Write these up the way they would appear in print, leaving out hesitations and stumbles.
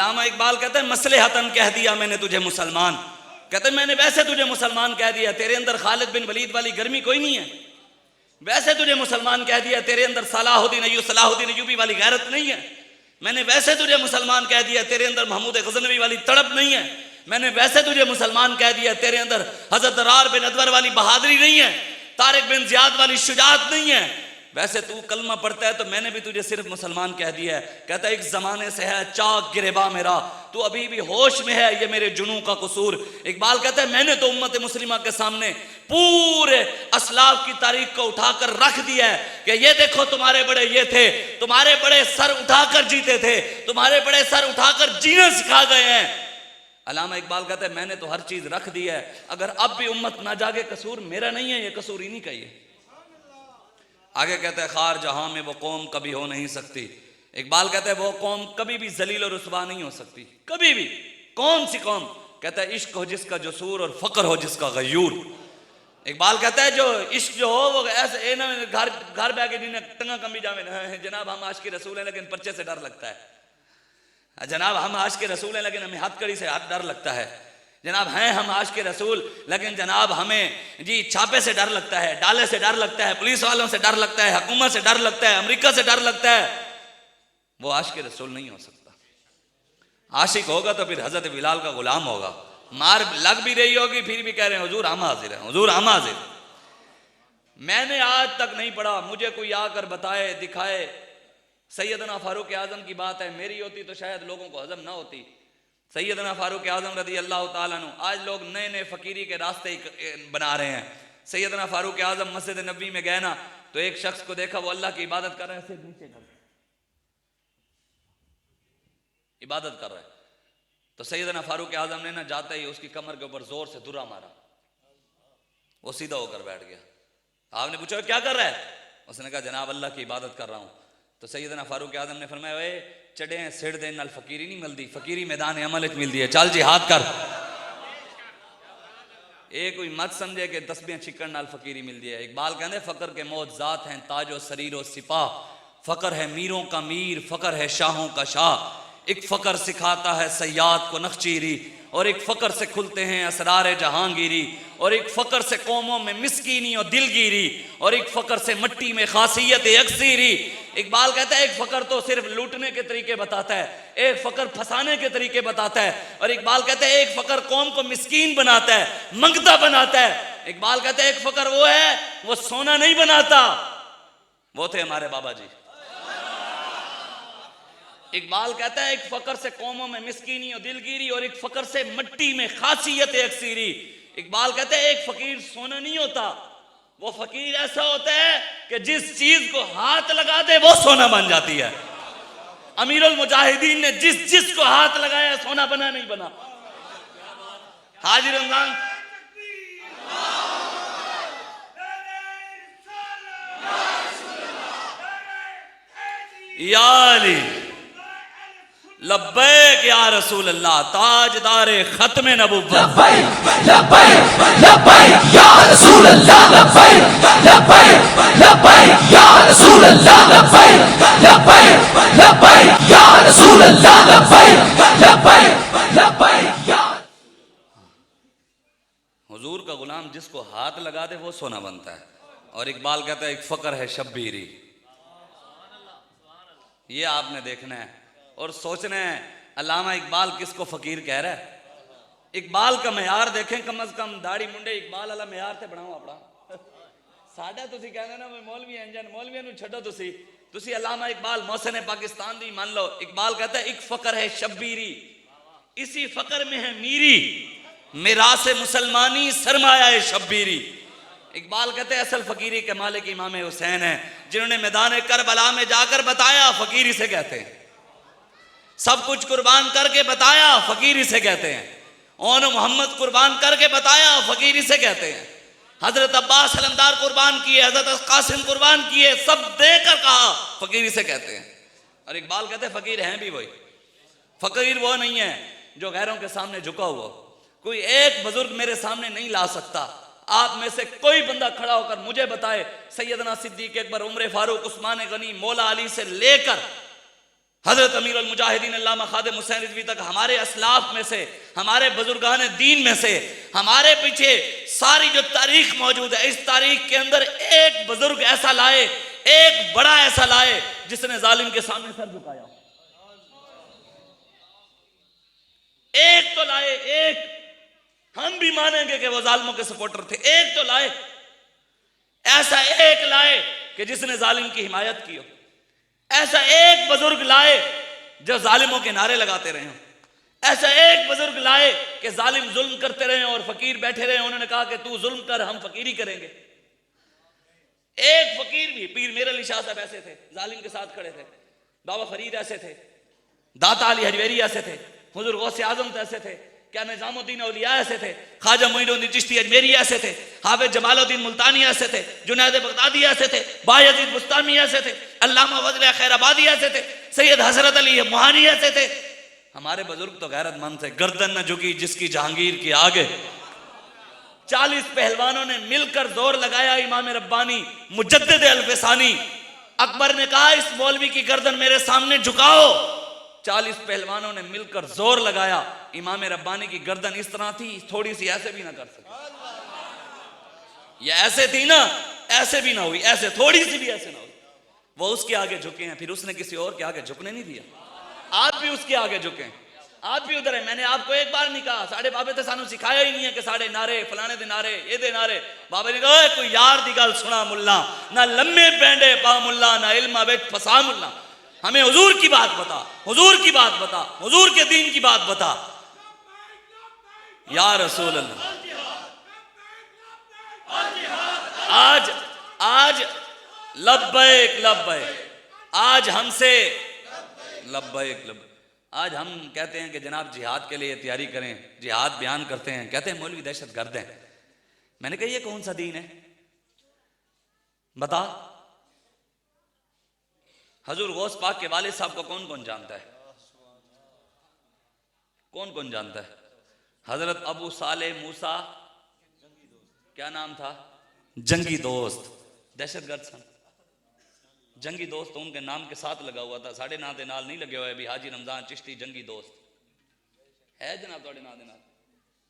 अल्लामा इकबाल कहते हैं मसलहतन कह दिया मैंने तुझे मुसलमान। कहते हैं मैंने वैसे तुझे मुसलमान कह दिया, तेरे अंदर खालिद बिन वलीद वाली गर्मी कोई नहीं है। वैसे तुझे मुसलमान कह दिया, तेरे अंदर सलाहुद्दीन अय्यूबी वाली गैरत नहीं है। मैंने वैसे तुझे मुसलमान कह दिया, तेरे अंदर महमूद गजनवी वाली तड़प नहीं है। मैंने वैसे तुझे मुसलमान कह दिया, तेरे अंदर हजरत रार बिन अदवर वाली बहादुरी नहीं है, तारिक बिन जियाद वाली शुजाअत नहीं है। वैसे तू कलमा पढ़ता है तो मैंने भी तुझे सिर्फ मुसलमान कह दिया है। कहता है एक जमाने से है चाक गिरेबा मेरा, तू अभी भी होश में है, ये मेरे जुनू का कसूर। इकबाल कहता है मैंने तो उम्मत मुस्लिमा के सामने पूरे असलाफ की तारीख को उठाकर रख दिया है कि ये देखो तुम्हारे बड़े ये थे, तुम्हारे बड़े सर उठाकर जीते थे, तुम्हारे बड़े सर उठाकर जीना सिखा गए हैं। अल्लामा इकबाल कहता है मैंने तो हर चीज रख दी है, अगर अब भी उम्मत ना जागे कसूर मेरा नहीं है, ये कसूर इन्हीं का ही है। आगे कहता है खार जहां में वो कौम कभी हो नहीं सकती। इकबाल कहता है वो कौम कभी भी जलील और रुसवा नहीं हो सकती, कभी भी। कौन सी कौम? कहता है इश्क हो जिसका जसूर और फकर हो जिसका गयूर। इकबाल कहता है जो इश्क जो हो वो ऐसे ना घर घर बैठ के जिन्हें टंगा कमी जावे ना, जनाब हम आशिक रसूल हैं लेकिन पर्चे से डर लगता है, जनाब हम आशिक रसूल हैं लेकिन हमें हथकड़ी से हाथ डर लगता है, जनाब हैं हम आशिक रसूल लेकिन जनाब हमें जी छापे से डर लगता है, डाले से डर लगता है, पुलिस वालों से डर लगता है, हुकूमत से डर लगता है, अमेरिका से डर लगता है। वो आशिक रसूल नहीं हो सकता। आशिक होगा तो फिर हजरत बिलाल का गुलाम होगा। मार लग भी रही होगी फिर भी कह रहे हैं हुजूर हम हाजिर हैं, हुजूर हम हाजिर। मैंने आज तक नहीं पढ़ा, मुझे कोई आकर बताए दिखाए। सैयदना फारूक आजम की बात है, मेरी होती तो शायद लोगों को हजम ना होती। सैयदना फारूक आजम रदी अल्लाह ताला अन्हु, आज लोग नए नए फकीरी के रास्ते बना रहे हैं। सैयदना फारूक आजम मस्जिद नबी में गए ना तो एक शख्स को देखा वो अल्लाह की इबादत कर रहे हैं, सिर्फ नीचे कर इबादत कर रहे हैं। तो सैयदना फारूक आजम ने ना जाते ही उसकी कमर के ऊपर जोर से दुर्रा मारा, वो सीधा होकर बैठ गया। आपने पूछा क्या कर रहा है? उसने कहा जनाब अल्लाह की इबादत कर रहा हूं। तो सैयदना फारूक आजम ने फरमाया ओए चढ़े सिर दे नाल फकीरी नहीं मिलती, फकीरी मैदान अमल च मिलती है, चल जिहाद कर। ये कोई मत समझे कि तस्बीहें छिकण नाल फकीरी मिलती है। इकबाल कहते फकर के मौजात हैं ताजो सरीरो सिपा, फकर है मीरों का मीर, फकर है शाहों का शाह। एक फकर सिखाता है सयाद को नक्चीरी और एक फकर से खुलते हैं असरार जहांगीरी और एक फकर से कौमों में मिस्कीनी और दिलगिरी और एक फकर से मट्टी में खासियत अक्सीरी। इकबाल कहता है एक फकर तो सिर्फ लूटने के तरीके बताता है, एक फकर फंसाने के तरीके बताता है, और इकबाल कहता है एक फकर कौम को मिस्कीन बनाता है, मंगता बनाता है। इकबाल कहता है एक फकर वो है वो सोना नहीं बनाता, वो थे हमारे बाबा जी। इकबाल कहता है एक फकर से कौमों में मिस्कीनी और दिलगिरी और एक फकर से मट्टी में खासियत अक्सीरी। इकबाल कहते हैं एक फकीर सोना नहीं होता, वो फकीर ऐसा होता है कि जिस चीज को हाथ लगा दे वो सोना बन जाती है। अमीरुल मुजाहिदीन ने जिस को हाथ लगाया सोना बना नहीं बना। हाजी रमजान या अली लब्बैक या रसूल अल्लाह ताजदारे खत्म नबुव्वत। लब्बैक लब्बैक लब्बैक या रसूल अल्लाह, लब्बैक लब्बैक लब्बैक या रसूल अल्लाह, लब्बैक लब्बैक लब्बैक या रसूल अल्लाह, लब्बैक लब्बैक लब्बैक या। हुजूर का गुलाम जिसको हाथ लगा दे वो सोना बनता है। और इकबाल कहता है एक फकर है शब्बीरी। ये आपने देखना है और सोचना है अल्लामा इकबाल किसको फकीर कह रहा है। इकबाल का मयार देखें, कम अज कम दाढ़ी मुंडे इकबाल वाला मयार से बनाओ अपना। साडा तुसी कहंदे ना मौलवी इंजन, मौलवियों नूं छड्डो, तुसी अल्लामा इकबाल मौसने पाकिस्तान दी मान लो। इकबाल कहता है एक फकर है शब्बीरी, इसी फकर में है मीरी, मिरासे मुसलमानी सरमाया है शब्बीरी। इकबाल कहते हैं असल फकीरी के मालिक इमाम हुसैन है, जिन्होंने मैदान करबला में जाकर बताया फकीरी से कहते हैं, सब कुछ कुर्बान करके बताया फकीरी से कहते हैं, और मोहम्मद कुर्बान करके बताया फकीरी से कहते हैं, हजरत अब्बास अलमदार कुर्बान किए, हजरत कासिम कुर्बान किए, सब देकर कहा फकीरी से कहते हैं। और इकबाल कहते हैं फकीर हैं भी वही। फकीर वो नहीं है जो गैरों के सामने झुका हुआ। कोई एक बुजुर्ग मेरे सामने नहीं ला सकता। आप में से कोई बंदा खड़ा होकर मुझे बताए सैयदना सिद्दीक अकबर, उमर फारूक, उस्मान गनी, मौला अली से लेकर हजरत अमीर अल मुजाहिदीन अल्लामा खादिम हुसैन रिजवी तक हमारे असलाफ में से, हमारे बुजुर्गान दीन में से, हमारे पीछे सारी जो तारीख मौजूद है, इस तारीख के अंदर एक बुजुर्ग ऐसा लाए, एक बड़ा ऐसा लाए जिसने जालिम के सामने सर झुकाया। एक तो लाए, एक हम भी मानेंगे कि वो जालिमों के सपोर्टर थे, एक तो लाए, ऐसा एक लाए कि जिसने जालिम की हिमायत की हो। ऐसा एक बुजुर्ग लाए जो जालिमों के नारे लगाते रहे हो। ऐसा एक बुजुर्ग लाए कि जालिम जुल्म करते रहे और फकीर बैठे रहे, उन्होंने कहा कि तू जुल्म कर, हम फकीरी करेंगे। एक फकीर भी, पीर मीर अली शाह साहब ऐसे थे, जालिम के साथ खड़े थे, बाबा फरीद ऐसे थे, दाता अली हजवेरी ऐसे थे, हुजूर गौसे आजम ऐसे थे, क्या निजामुद्दीन औलिया ऐसे थे, ख्वाजा मोइनुद्दीन चिश्ती अजमेरी ऐसे थे, हाफिज जमालुद्दीन मुल्तानी ऐसे थे, जुनैद बगदादी ऐसे थे, बायजीद बुस्तामी ऐसे थे, अल्लामा फजल खैराबादी ऐसे थे, सैयद हजरत अली मुहानी ऐसे थे। हमारे बुजुर्ग तो गैरतमंद थे। गर्दन न झुकी जिसकी जहांगीर के आगे। 40 पहलवानों ने मिलकर जोर लगाया, इमाम रब्बानी मुजद्दिद अल-फसानी अकबर ने कहा इस मौलवी की गर्दन मेरे सामने झुकाओ। 40 पहलवानों ने मिलकर जोर लगाया, इमाम रब्बानी की गर्दन इस तरह थी, थोड़ी सी ऐसे भी ना कर सके, ये ऐसे थी ना, ऐसे भी ना हुई, ऐसे थोड़ी सी भी ऐसे ना हुई। वो उसके आगे झुके हैं, फिर उसने किसी और के आगे झुकने नहीं दिया। आप भी उसके आगे झुके, आप भी उधर है। मैंने आपको एक बार नहीं कहा, साढ़े बाबे तो सानू सिखाया ही नहीं है कि साढ़े नारे फलाने दे नारे ये दे नारे। बाबे ने कहा कोई यार दी गल सुना मुल्ला, ना लम्बे पैंडे पा मुल्ला, ना इल्मा बेच फसा मुल्ला। हमें हुजूर की बात बता, हुजूर की बात बता, हुजूर के दीन की बात बता या रसूल अल्लाह। आज आज लब्बैक लब्बैक, आज हमसे लब्बैक लब्बैक। आज हम कहते हैं कि जनाब जिहाद के लिए तैयारी करें, जिहाद बयान करते हैं, कहते हैं मौलवी दहशत गर्द हैं। मैंने कहा ये कौन सा दीन है बता। हजूर गौस पाक के वालिद साहब को कौन कौन जानता है? कौन कौन जानता है? हजरत अबू साले मूसा, क्या नाम था? जंगी दोस्त, दहशतगर्द सन। जंगी दोस्त तो उनके नाम के साथ लगा हुआ था, साढ़े नाम के नाल नहीं लगे हुए। अभी हाजी रमजान चिश्ती जंगी दोस्त है जनाब थोड़े नाम के नाल,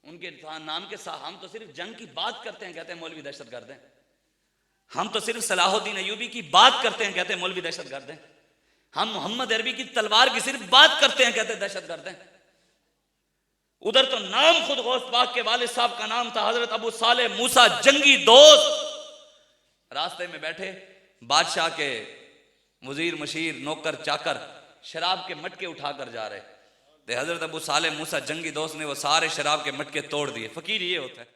उनके नाम के साथ। हम तो सिर्फ जंग की बात करते हैं, कहते हैं मौलवी दहशतगर्द हैं। हम तो सिर्फ सलाहुद्दीन अयूबी की बात करते हैं, कहते हैं मौलवी दहशतगर्द हैं। हम मोहम्मद अरबी की तलवार की सिर्फ बात करते हैं, कहते हैं दहशतगर्द हैं। उधर तो नाम खुद गौस पाक के वालिद साहब का नाम था हजरत अबू साले मूसा जंगी दोस्त। रास्ते में बैठे बादशाह के वजीर मशीर नौकर चाकर शराब के मटके उठाकर जा रहे थे। हजरत अबू साले मूसा जंगी दोस्त ने वो सारे शराब के मटके तोड़ दिए। फकीर ये होता है।